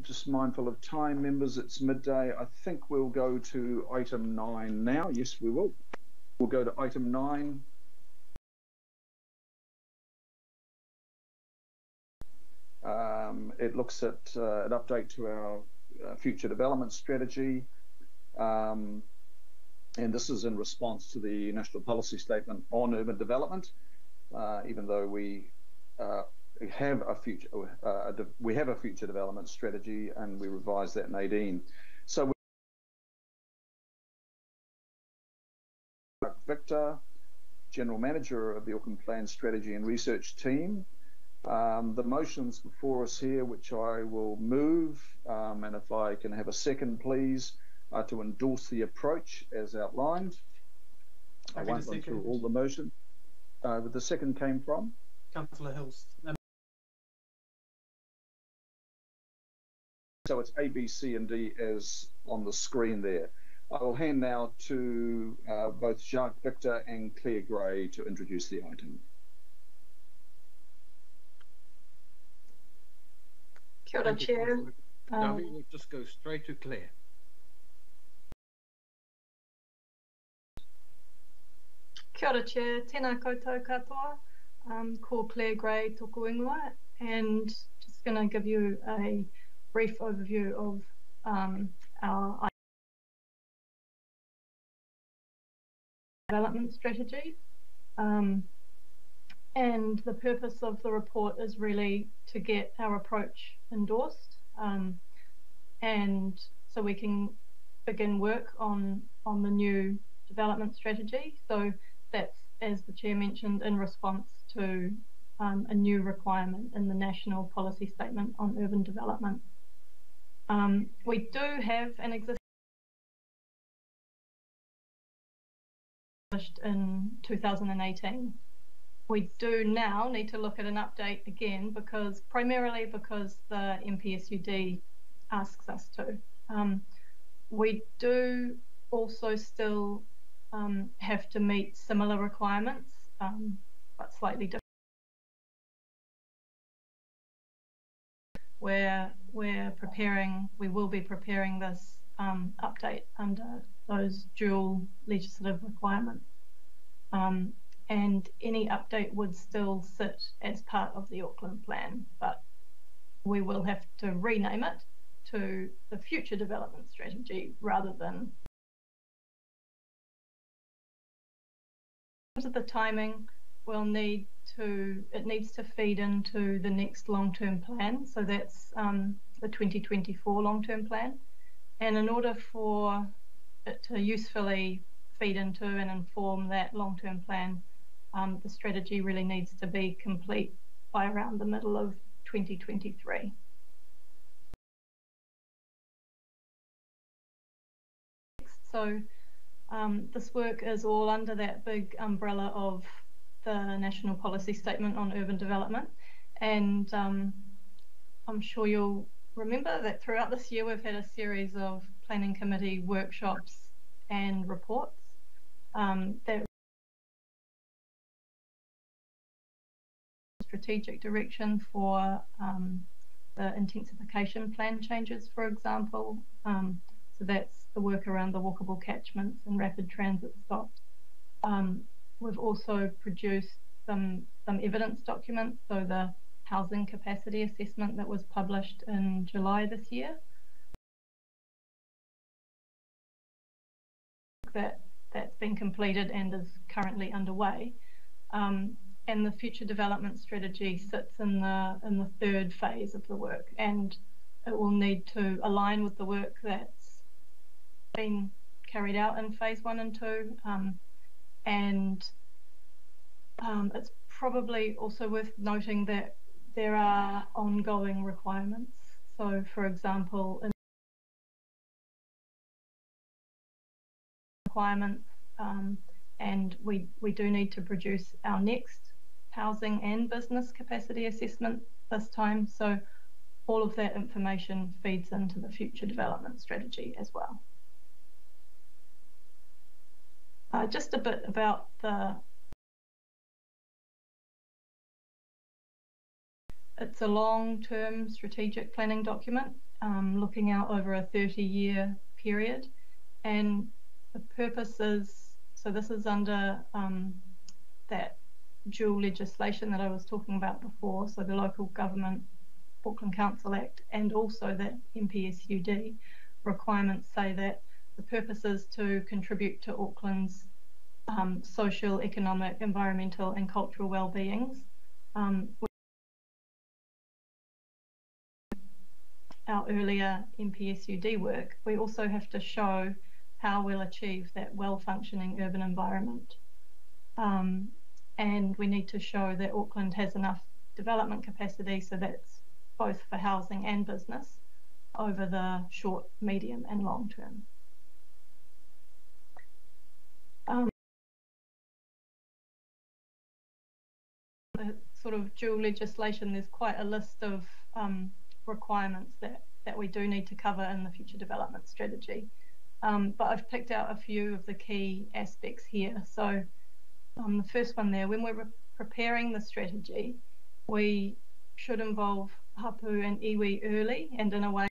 just mindful of time, members, it's midday. I think we'll go to item 9 now. Yes, we will. We'll go to item 9. It looks at an update to our future development strategy. And this is in response to the National Policy Statement on Urban Development. Even though we have a future development strategy, and we revised that, Nadine. So Victor, General Manager of the Auckland Plan Strategy and Research Team. The motions before us here, which I will move, and if I can have a second, please, to endorse the approach as outlined. I won't run through all the motion. The second came from? Councillor Hills. So it's A, B, C and D as on the screen there. I will hand now to both Jacques Victor and Claire Gray to introduce the item. Kia ora, Chair. Now we will just go straight to Claire. Kia ora, Chair. Tēnā koutou katoa. Ko Claire Gray tōku ingoa, and just going to give you a brief overview of our development strategy. And the purpose of the report is really to get our approach endorsed, and so we can begin work on the new development strategy. So that's, as the Chair mentioned, in response to a new requirement in the National Policy Statement on Urban Development. We do have an existing in 2018. We do now need to look at an update again, primarily because the NPSUD asks us to. We do also still have to meet similar requirements, but slightly different. We will be preparing this update under those dual legislative requirements. And any update would still sit as part of the Auckland Plan, but we will have to rename it to the Future Development Strategy rather than. In terms of the timing, it needs to feed into the next long-term plan, so that's the 2024 long-term plan. And in order for it to usefully feed into and inform that long-term plan, the strategy really needs to be complete by around the middle of 2023. So this work is all under that big umbrella of the National Policy Statement on Urban Development, and I'm sure you'll remember that throughout this year we've had a series of planning committee workshops and reports that strategic direction for the intensification plan changes, for example. So that's the work around the walkable catchments and rapid transit stops. We've also produced some evidence documents, so the housing capacity assessment that was published in July this year. That's been completed and is currently underway. And the future development strategy sits in the third phase of the work, and it will need to align with the work that's been carried out in phase 1 and 2. And it's probably also worth noting that there are ongoing requirements. So, for example, in requirements, and we do need to produce our next housing and business capacity assessment this time. So all of that information feeds into the future development strategy as well. Just a bit about it's a long-term strategic planning document. looking out over a 30-year period. And the purpose is, so this is under that dual legislation that I was talking about before, so the Local Government Auckland Council Act and also that MPSUD requirements say that the purpose is to contribute to Auckland's social, economic, environmental and cultural well-beings. Our earlier MPSUD work, we also have to show how we'll achieve that well-functioning urban environment. And we need to show that Auckland has enough development capacity, so that's both for housing and business, over the short, medium and long term. The sort of dual legislation, there's quite a list of requirements that we do need to cover in the future development strategy. But I've picked out a few of the key aspects here. So the first one there, when we're preparing the strategy, we should involve hapu and iwi early and in a way.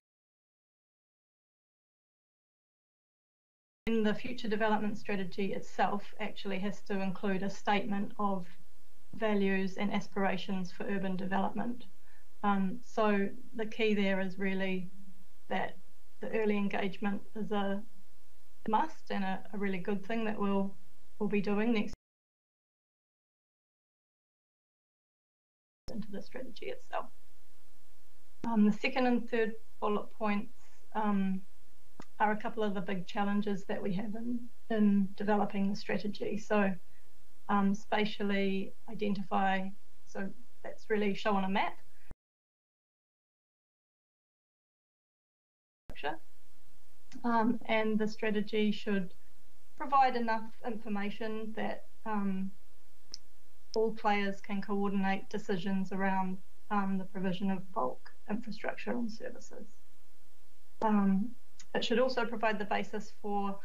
And the future development strategy itself actually has to include a statement of values and aspirations for urban development. So the key there is really that the early engagement is a must and a really good thing that we'll be doing next into the strategy itself. The second and third bullet points are a couple of the big challenges that we have in developing the strategy. So spatially identify, so that's really show on a map. And the strategy should provide enough information that all players can coordinate decisions around the provision of bulk infrastructure and services. It should also provide the basis for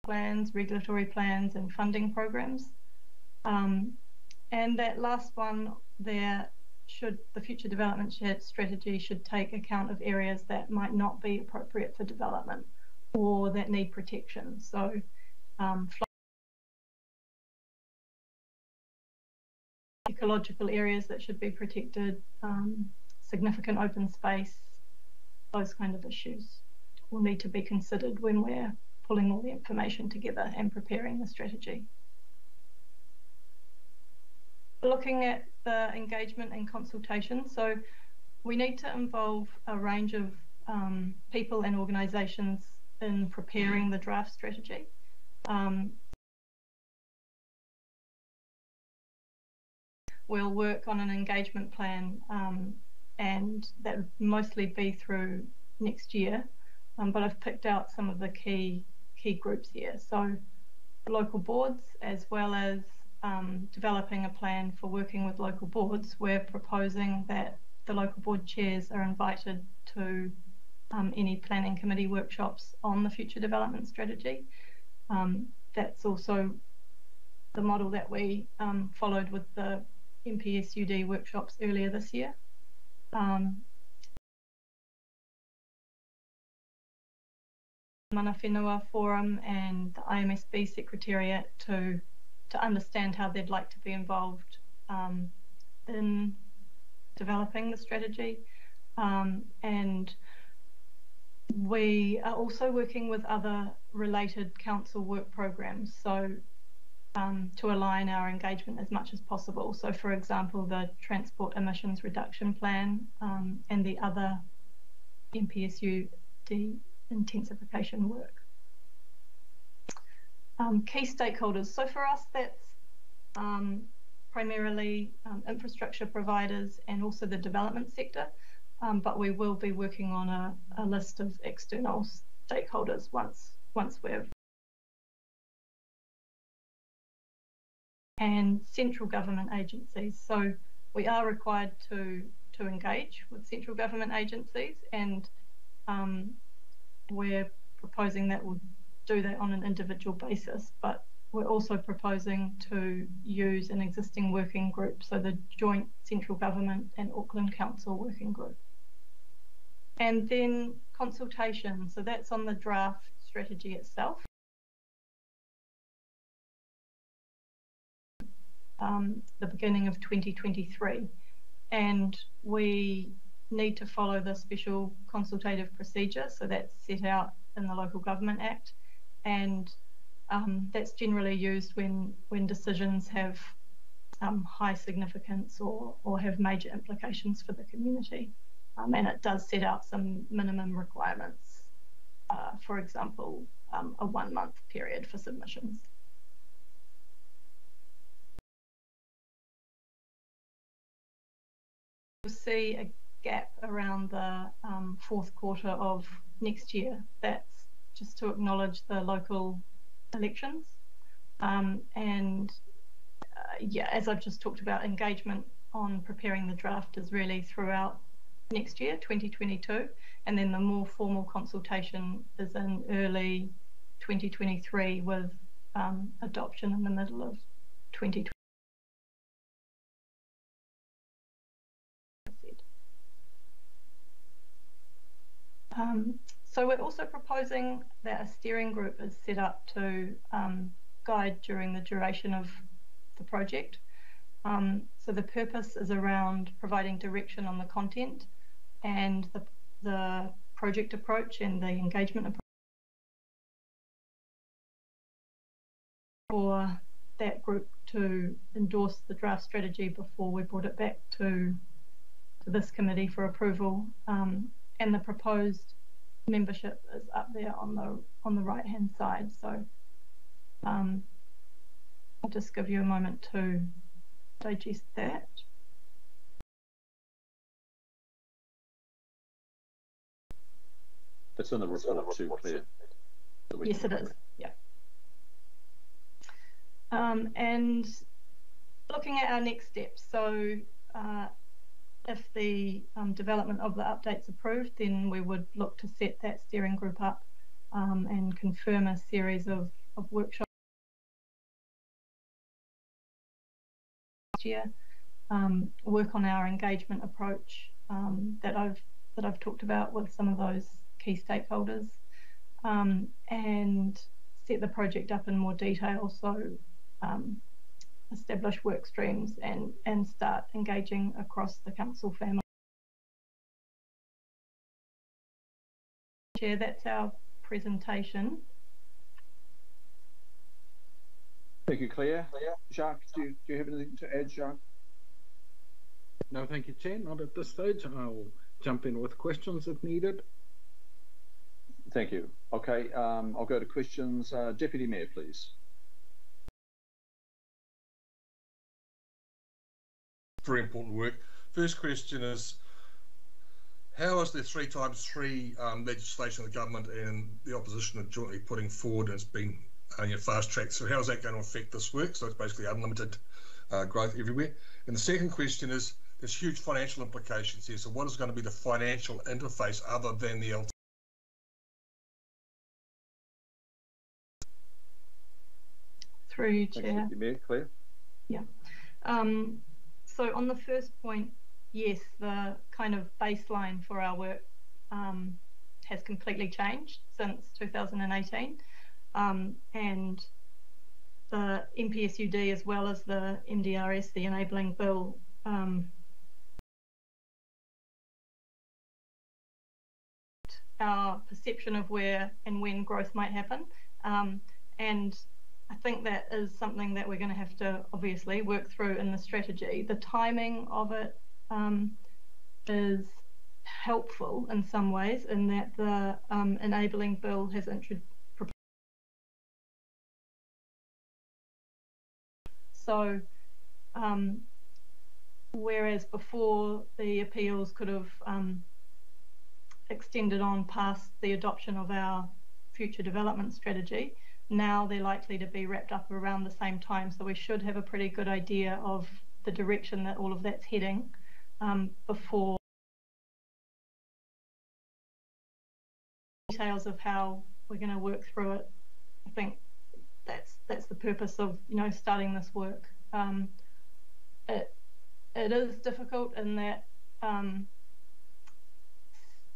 plans, regulatory plans and funding programs. And that last one there, the future development strategy should take account of areas that might not be appropriate for development or that need protection. So ecological areas that should be protected, significant open space, those kind of issues will need to be considered when we're pulling all the information together and preparing the strategy. Looking at the engagement and consultation, so we need to involve a range of people and organisations in preparing the draft strategy. We'll work on an engagement plan and that would mostly be through next year, but I've picked out some of the key groups here. So local boards, as well as developing a plan for working with local boards. We're proposing that the local board chairs are invited to any planning committee workshops on the future development strategy. That's also the model that we followed with the MPSUD workshops earlier this year. Mana Whenua Forum and the IMSB Secretariat to understand how they'd like to be involved in developing the strategy. And we are also working with other related council work programs, so to align our engagement as much as possible. So for example, the Transport Emissions Reduction Plan and the other MPSUD intensification work. Key stakeholders. So for us, that's primarily infrastructure providers and also the development sector, but we will be working on a list of external stakeholders once we've. And central government agencies. So we are required to engage with central government agencies, and we're proposing that we'll do that on an individual basis, but we're also proposing to use an existing working group, so the joint central government and Auckland Council working group. And then consultation, so that's on the draft strategy itself. The beginning of 2023, and we need to follow the special consultative procedure, so that's set out in the Local Government Act, and that's generally used when decisions have high significance or have major implications for the community, and it does set out some minimum requirements, for example, a 1 month period for submissions. You'll see a gap around the fourth quarter of next year. That's just to acknowledge the local elections. Yeah, as I've just talked about, engagement on preparing the draft is really throughout next year, 2022, and then the more formal consultation is in early 2023 with adoption in the middle of 2020. So we're also proposing that a steering group is set up to guide during the duration of the project. So the purpose is around providing direction on the content and the project approach and the engagement approach for that group to endorse the draft strategy before we brought it back to this committee for approval. And the proposed membership is up there on the right hand side. So I'll just give you a moment to digest that. It's in the report too, Claire. Yes, it is. Yeah. And looking at our next steps, so if the development of the update's approved, then we would look to set that steering group up and confirm a series of workshops last year, work on our engagement approach that I've talked about with some of those key stakeholders, and set the project up in more detail, so establish work streams and start engaging across the council family. Chair, that's our presentation. Thank you, Claire. Jacques, do you have anything to add, Jacques? No, thank you, Chair. Not at this stage. I'll jump in with questions if needed. Thank you. Okay, I'll go to questions. Deputy Mayor, please. Very important work. First question is, how is the 3x3 legislation the government and the opposition are jointly putting forward, and it's been fast tracked, so how is that going to affect this work? So it's basically unlimited growth everywhere. And the second question is, there's huge financial implications here, so what is going to be the financial interface other than the LT? Through you, Chair. Thanks, Deputy Mayor. Claire? Yeah. So on the first point, yes, the kind of baseline for our work has completely changed since 2018. And the MPSUD, as well as the MDRS, the enabling bill, our perception of where and when growth might happen. And I think that is something that we're going to have to obviously work through in the strategy. The timing of it is helpful in some ways, in that the enabling bill has introduced. So whereas before the appeals could have extended on past the adoption of our future development strategy, now they're likely to be wrapped up around the same time. So we should have a pretty good idea of the direction that all of that's heading before details of how we're going to work through it. I think that's that's the purpose of starting this work. It is difficult in that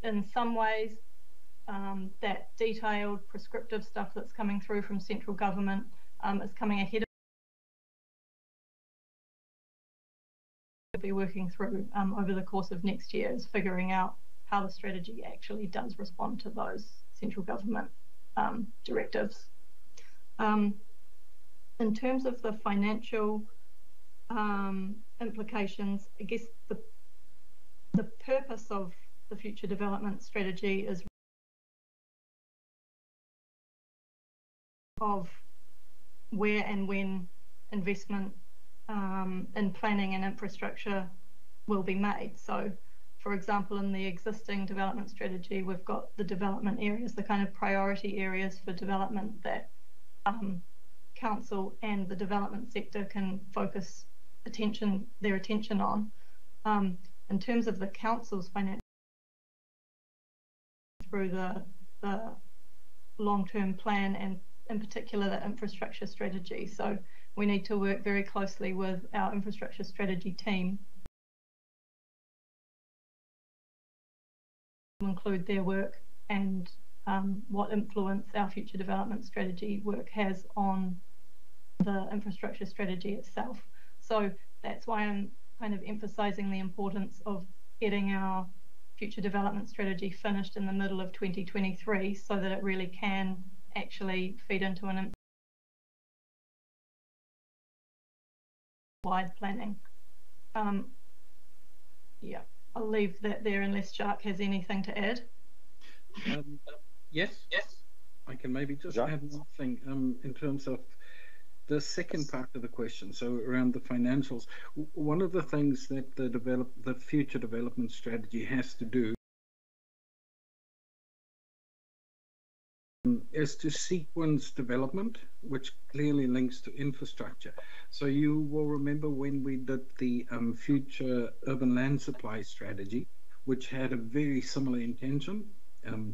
in some ways that detailed prescriptive stuff that's coming through from central government is coming ahead of what we'll be working through over the course of next year, is figuring out how the strategy actually does respond to those central government directives. In terms of the financial implications, I guess the purpose of the future development strategy is of where and when investment in planning and infrastructure will be made. So, for example, in the existing development strategy, we've got the development areas, the kind of priority areas for development that council and the development sector can focus their attention on. In terms of the council's financial, through the long-term plan and in particular the infrastructure strategy. So we need to work very closely with our infrastructure strategy team to include their work and what influence our future development strategy work has on the infrastructure strategy itself. So that's why I'm kind of emphasising the importance of getting our future development strategy finished in the middle of 2023 so that it really can actually feed into an wide planning. Yeah, I'll leave that there unless Jacques has anything to add. Yes, I can maybe just add one thing in terms of the second part of the question, so around the financials. One of the things that the future development strategy has to do is to sequence development, which clearly links to infrastructure. So you will remember when we did the future urban land supply strategy, which had a very similar intention,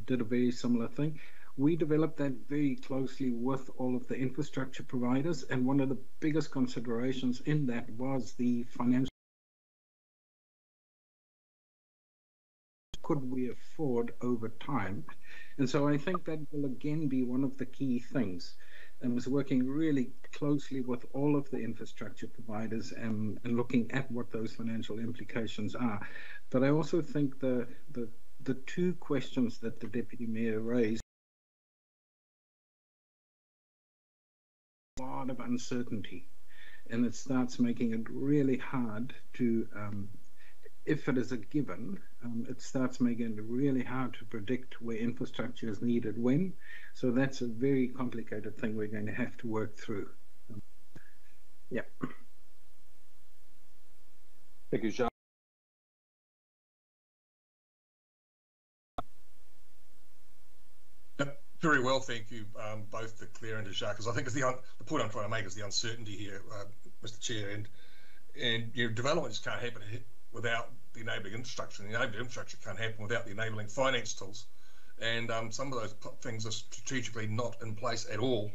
did a very similar thing. We developed that very closely with all of the infrastructure providers, and one of the biggest considerations in that was the financial. Could we afford over time? And so I think that will again be one of the key things, and was working really closely with all of the infrastructure providers and looking at what those financial implications are. But I also think the two questions that the Deputy Mayor raised, a lot of uncertainty, and it starts making it really hard to if it is a given, it starts making it really hard to predict where infrastructure is needed when. So that's a very complicated thing we're going to have to work through. Yeah. Thank you, Jacques. Very well, thank you, both to Claire and to Jacques. Because I think the point I'm trying to make is the uncertainty here, Mr. Chair, and your development just can't happen without the enabling infrastructure, and the enabling infrastructure can't happen without the enabling finance tools. And some of those things are strategically not in place at all,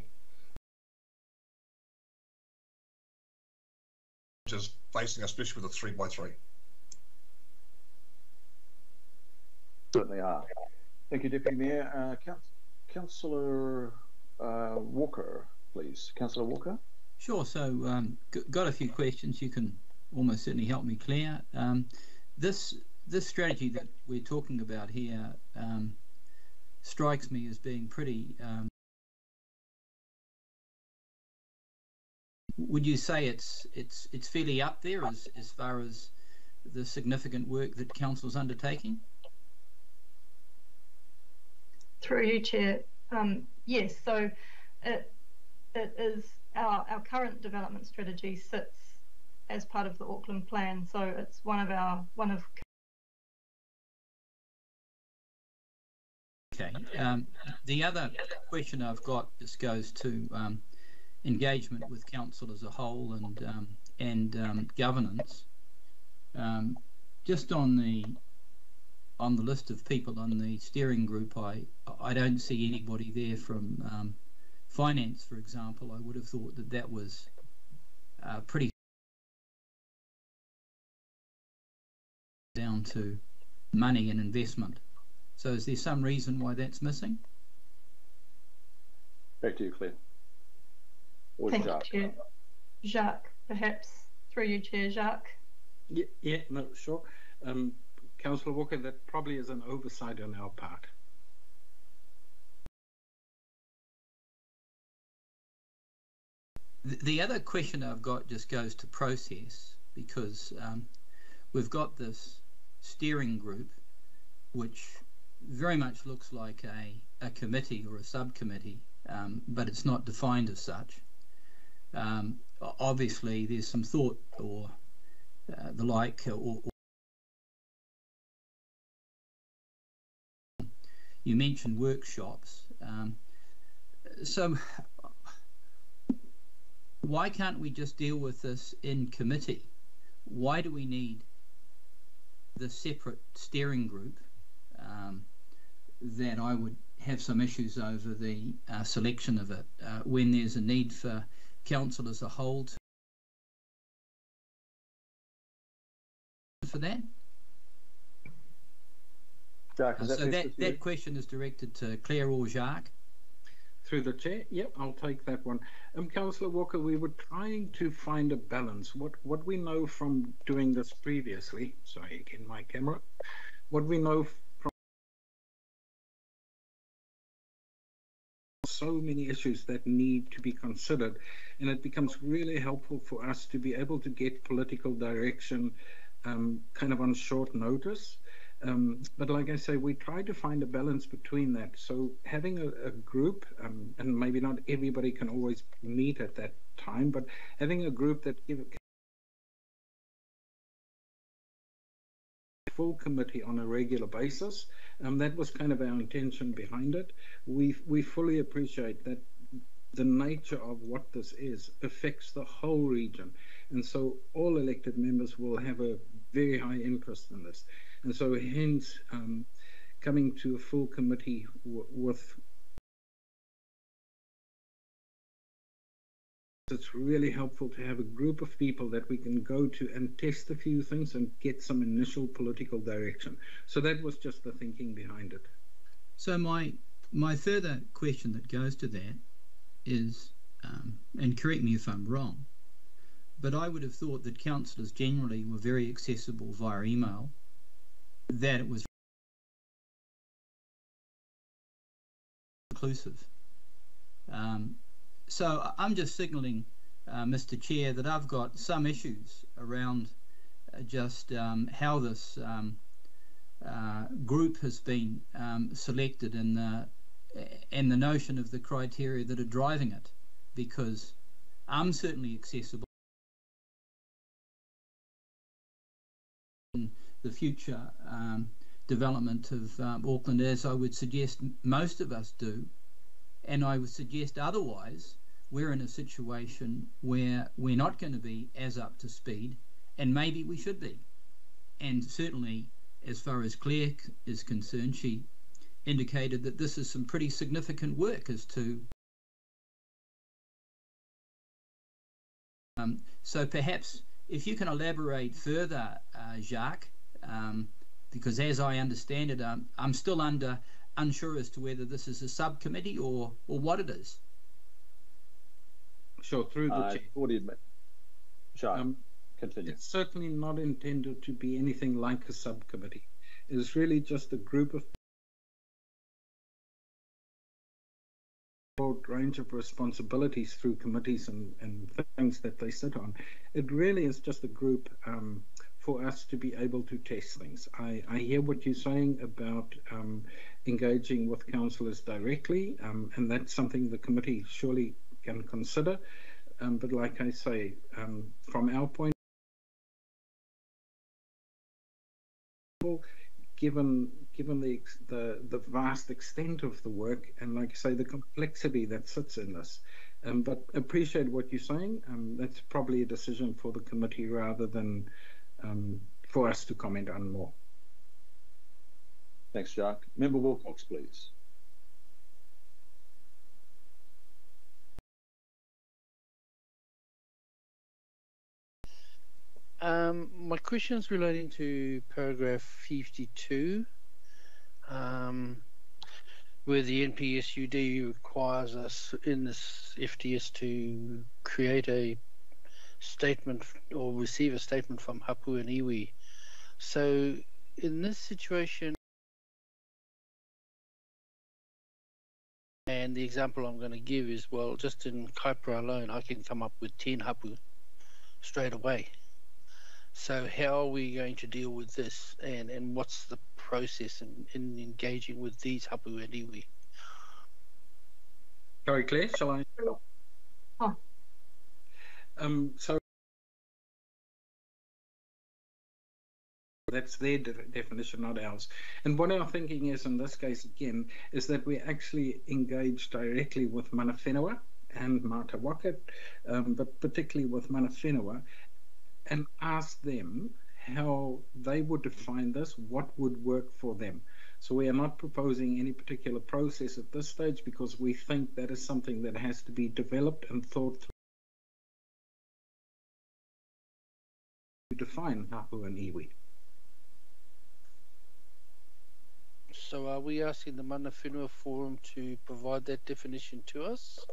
which is facing, especially with a 3x3. Certainly are. Thank you, Deputy Mayor. Councillor Walker, please. Councillor Walker. Sure. So got a few questions. You can almost certainly help me, Claire. This strategy that we're talking about here strikes me as being pretty. Would you say it's fairly up there as far as the significant work that council's undertaking? Through you, Chair. Yes. So it is our current development strategy sits as part of the Auckland plan. So it's one of. Okay. The other question I've got just goes to engagement with council as a whole and governance. Just on the list of people on the steering group, I don't see anybody there from finance, for example, I would have thought that that was pretty down to money and investment. So is there some reason why that's missing? Back to you, Claire. Or Thank Jacques. you, Chair. Jacques, perhaps through you, Chair. Jacques. Yeah, no, sure. Councillor Walker, that probably is an oversight on our part. The other question I've got just goes to process, because we've got this steering group, which very much looks like a committee or a subcommittee, but it's not defined as such. Obviously, there's some thought or the like, or you mentioned workshops. So why can't we just deal with this in committee? Why do we need the separate steering group that I would have some issues over the selection of it when there's a need for council as a whole for that? Jacques, is So that question is directed to Claire or Jacques. Through the chair, yep, I'll take that one. Councillor Walker, we were trying to find a balance. What we know from doing this previously, sorry again, my camera, what we know from so many issues that need to be considered, and it becomes really helpful for us to be able to get political direction kind of on short notice. But like I say, we try to find a balance between that. So having a group, and maybe not everybody can always meet at that time, but having a group that gives a full committee on a regular basis, that was kind of our intention behind it. We fully appreciate that the nature of what this is affects the whole region. And so all elected members will have a very high interest in this. And so hence coming to a full committee with, it's really helpful to have a group of people that we can go to and test a few things and get some initial political direction. So that was just the thinking behind it. So my further question that goes to that is, and correct me if I'm wrong, but I would have thought that councillors generally were very accessible via email, that it was inclusive. So I'm just signalling, Mr. Chair, that I've got some issues around just how this group has been selected and the notion of the criteria that are driving it, because I'm certainly accessible in the future development of Auckland, as I would suggest most of us do, and I would suggest otherwise we're in a situation where we're not going to be as up to speed, and maybe we should be. And certainly as far as Claire is concerned, she indicated that this is some pretty significant work as to so perhaps if you can elaborate further, Jacques, because as I understand it, I'm still unsure as to whether this is a subcommittee or what it is. Sure, through the chair. Already admit. Jacques, continue. It's certainly not intended to be anything like a subcommittee. It is really just a group of broad range of responsibilities through committees and things that they sit on. It really is just a group for us to be able to test things. I hear what you're saying about engaging with councillors directly, and that's something the committee surely can consider. But like I say, from our point, given the vast extent of the work, and like I say, the complexity that sits in this, but appreciate what you're saying. That's probably a decision for the committee rather than for us to comment on more. Thanks, Jacques. Member Wilcox, please. My question is relating to paragraph 52, where the NPSUD requires us in this FTS to create a statement or receive a statement from Hapu and Iwi. So in this situation, and the example I'm going to give is, well, just in Kaipara alone, I can come up with 10 Hapu straight away. So how are we going to deal with this, and what's the process in engaging with these Hapu and Iwi? Sorry, Claire, shall I? Oh. So that's their definition, not ours. And what our thinking is in this case, again, is that we actually engage directly with mana whenua and Mata Wakat, but particularly with mana whenua, and ask them how they would define this, what would work for them. So we are not proposing any particular process at this stage because we think that is something that has to be developed and thought through to define Hapu and Iwi. So are we asking the Mana Whenua Forum to provide that definition to us?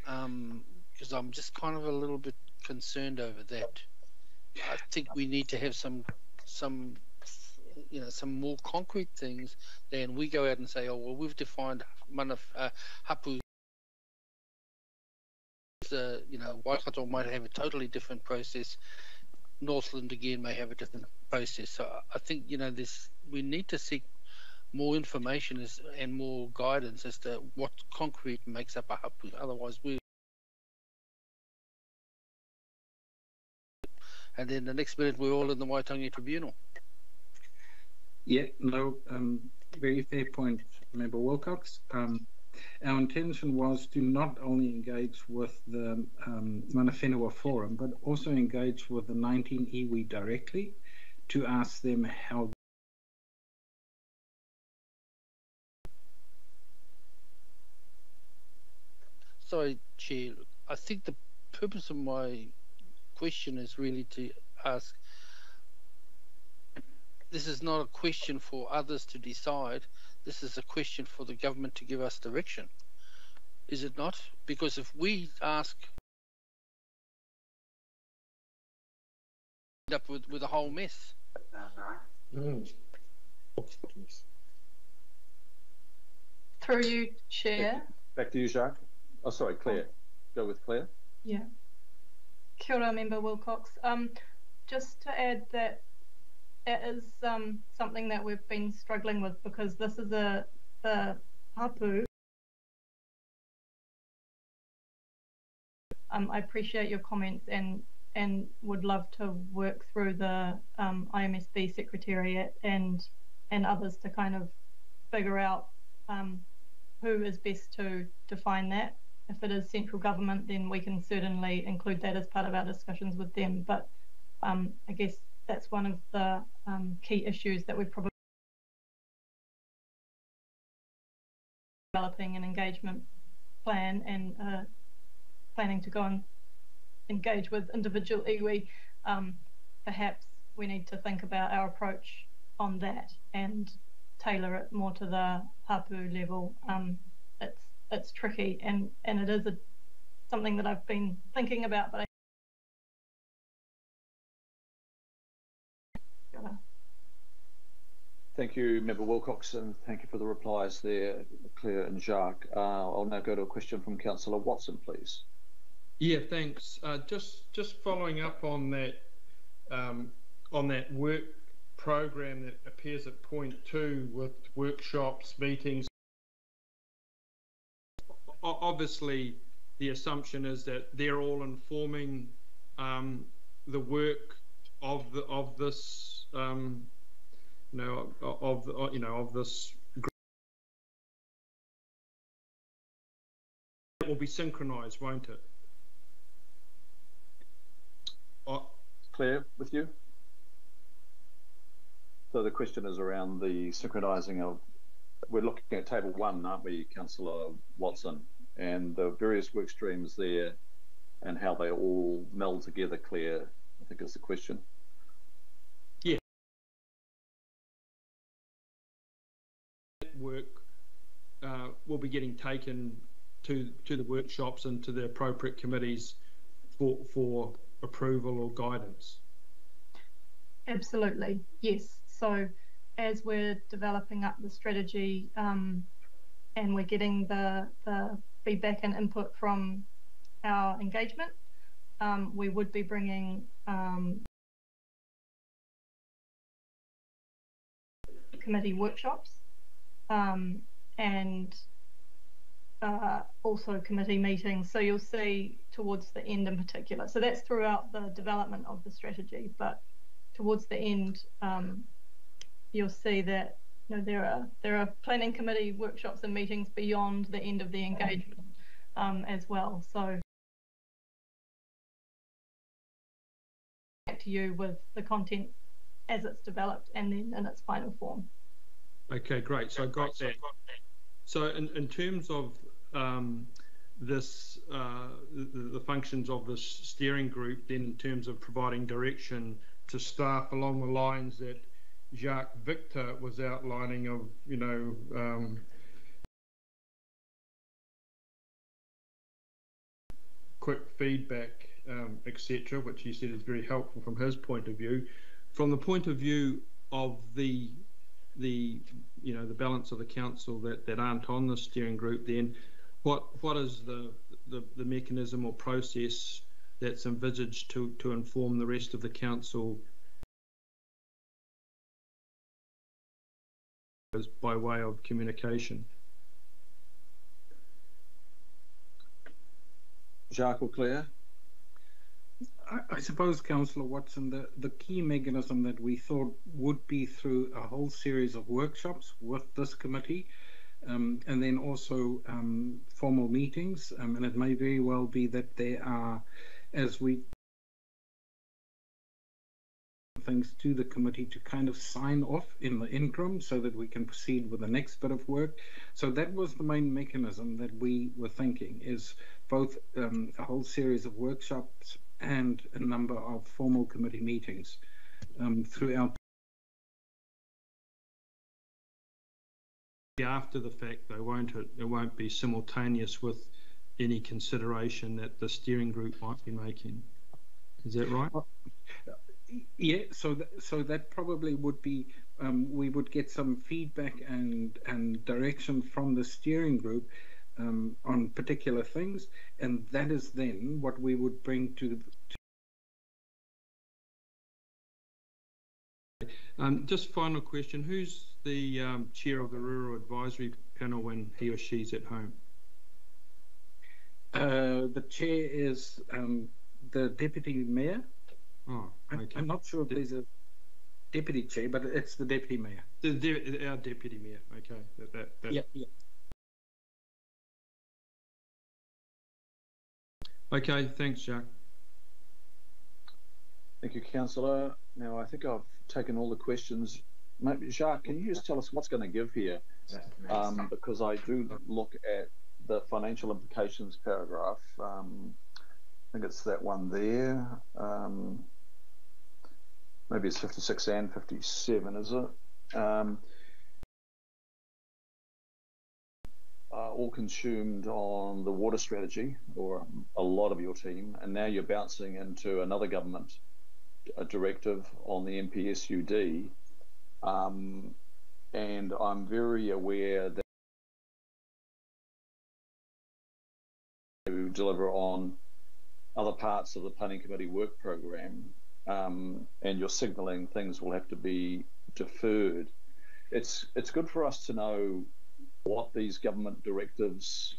Because I'm just kind of a little bit concerned over that. I think we need to have some more concrete things than we go out and say, oh, well, we've defined mana Hapu. Waikato might have a totally different process. Northland again may have a different process. So I think we need to seek more information and more guidance as to what concrete makes up a Hapu. Otherwise, and then the next minute we're all in the Waitangi Tribunal. Yeah, no, very fair point, Member Wilcox. Our intention was to not only engage with the Mana Whenua Forum, but also engage with the 19 iwi directly to ask them how. Sorry, Chair. I think the purpose of my question is really to ask, this is not a question for others to decide, this is a question for the government to give us direction. Is it not? Because if we ask, end up with a whole mess. Through you, Chair. Back to you, Jacques. Oh, sorry, Claire. Go with Claire. Yeah. Kia ora, Member Wilcox. Just to add that it is something that we've been struggling with because this is the Hapu. I appreciate your comments and would love to work through the IMSB Secretariat and others to kind of figure out who is best to define that. If it is central government, then we can certainly include that as part of our discussions with them. But I guess that's one of the key issues that we're probably developing an engagement plan and planning to go and engage with individual iwi. Perhaps we need to think about our approach on that and tailor it more to the Hapu level. It's tricky and it is something that I've been thinking about, but Thank you, Member Wilcox, and thank you for the replies there, Claire and Jacques. I'll now go to a question from Councillor Watson, please. Yeah, thanks. Just following up on that work program that appears at point 2 with workshops, meetings. Obviously, the assumption is that they're all informing the work of this. Of this group. It will be synchronized, won't it? Claire, with you? So the question is around the synchronising of, we're looking at table 1, aren't we, Councillor Watson, and the various work streams there and how they all meld together, Claire, I think is the question. Yeah. Work will be getting taken to the workshops and to the appropriate committees for approval or guidance. Absolutely, yes. So as we're developing up the strategy and we're getting the feedback and input from our engagement, we would be bringing committee workshops and also committee meetings. So you'll see towards the end in particular. So that's throughout the development of the strategy, but towards the end, you'll see that there are planning committee workshops and meetings beyond the end of the engagement as well. So back to you with the content as it's developed and then in its final form. Okay, great. So I got that. So in terms of this, the functions of this steering group, then in terms of providing direction to staff along the lines that Jacques Victor was outlining of, quick feedback, etc., which he said is very helpful from his point of view. From the point of view of the balance of the council that aren't on the steering group, then what is the mechanism or process that's envisaged to inform the rest of the council by way of communication? Jacques or Claire? I suppose, Councillor Watson, the key mechanism that we thought would be through a whole series of workshops with this committee, and then also formal meetings, and it may very well be that there are, as we things to the committee to kind of sign off in the interim so that we can proceed with the next bit of work. So that was the main mechanism that we were thinking, is both a whole series of workshops and a number of formal committee meetings throughout. After the fact, though, won't it? It won't be simultaneous with any consideration that the steering group might be making. Is that right? Yeah, so that probably would be, we would get some feedback and direction from the steering group on particular things, and that is then what we would bring to just final question, who's the chair of the Rural Advisory Panel when he or she's at home? The chair is the Deputy Mayor. Oh, okay. I'm not sure if there's a Deputy Chair, but it's the Deputy Mayor. Our Deputy Mayor, okay. Yeah. Okay, thanks, Jacques. Thank you, Councillor. Now, I think I've taken all the questions. Maybe, Jacques, can you just tell us what's going to give here? Because I do look at the financial implications paragraph. I think it's that one there. Maybe it's 56 and 57, is it? All consumed on the water strategy, or a lot of your team, and now you're bouncing into another government directive on the MPSUD, and I'm very aware that to deliver on other parts of the planning committee work program, and you're signalling things will have to be deferred. It's good for us to know what these government directives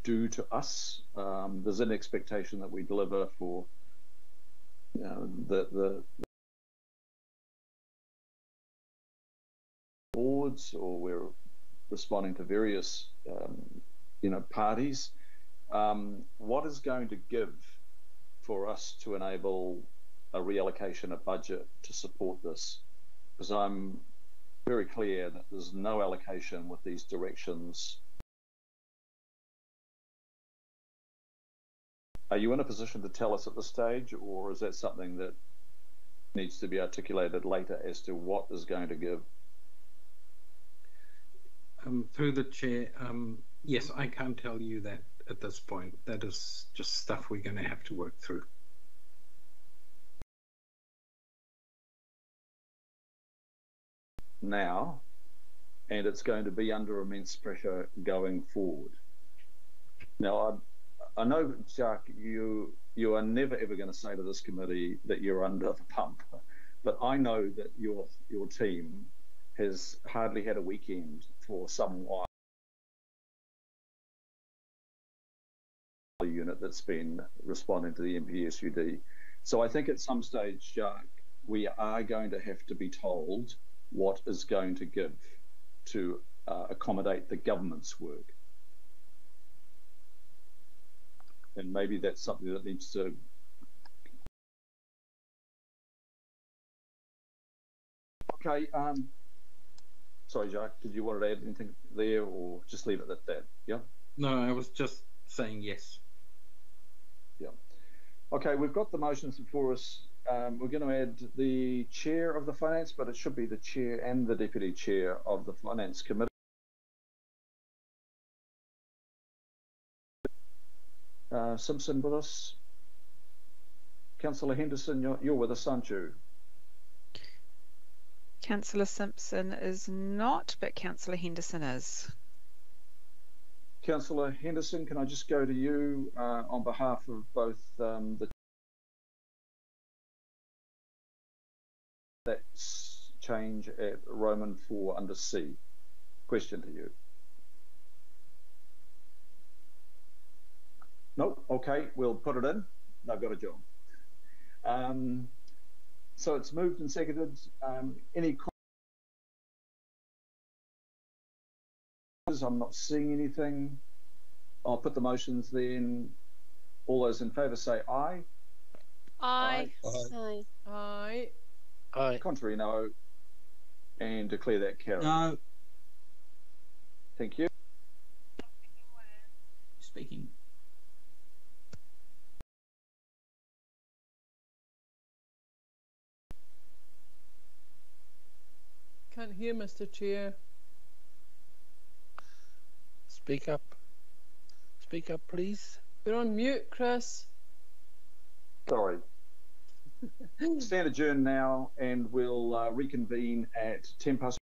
do to us. There's an expectation that we deliver for the boards, or we're responding to various parties. What is going to give for us to enable a reallocation of budget to support this? Because I'm very clear that there's no allocation with these directions. Are you in a position to tell us at this stage, or is that something that needs to be articulated later as to what is going to give. Through the chair, yes, I can't tell you that at this point. That is just stuff we're going to have to work through. Now, and it's going to be under immense pressure going forward. Now, I know, Jacques, you are never ever going to say to this committee that you're under the pump, but I know that your team has hardly had a weekend for some while. Unit that's been responding to the MPSUD. So I think at some stage, Jacques, we are going to have to be told what is going to give to accommodate the government's work. And maybe that's something that needs to... Okay, sorry, Jacques, did you want to add anything there or just leave it at that? Yeah? No, I was just saying yes. Yeah. Okay, we've got the motions before us. We're going to add the chair of the finance, but it should be the chair and the deputy chair of the finance committee. Simpson with us. Councillor Henderson, you're with us, aren't you? Councillor Simpson is not, but Councillor Henderson is. Councillor Henderson, can I just go to you on behalf of both that change at Roman 4 under C? Question to you. Nope. Okay, we'll put it in. I've got a job. So it's moved and seconded. Any comments? I'm not seeing anything. I'll put the motions then. All those in favour say aye. Aye. Aye. Aye. Aye. Contrary, no. And declare that carried. No. Thank you. Speaking. Can't hear, Mr. Chair. Speak up. Speak up, please. You're on mute, Chris. Sorry. Stand adjourned now, and we'll reconvene at 10 past.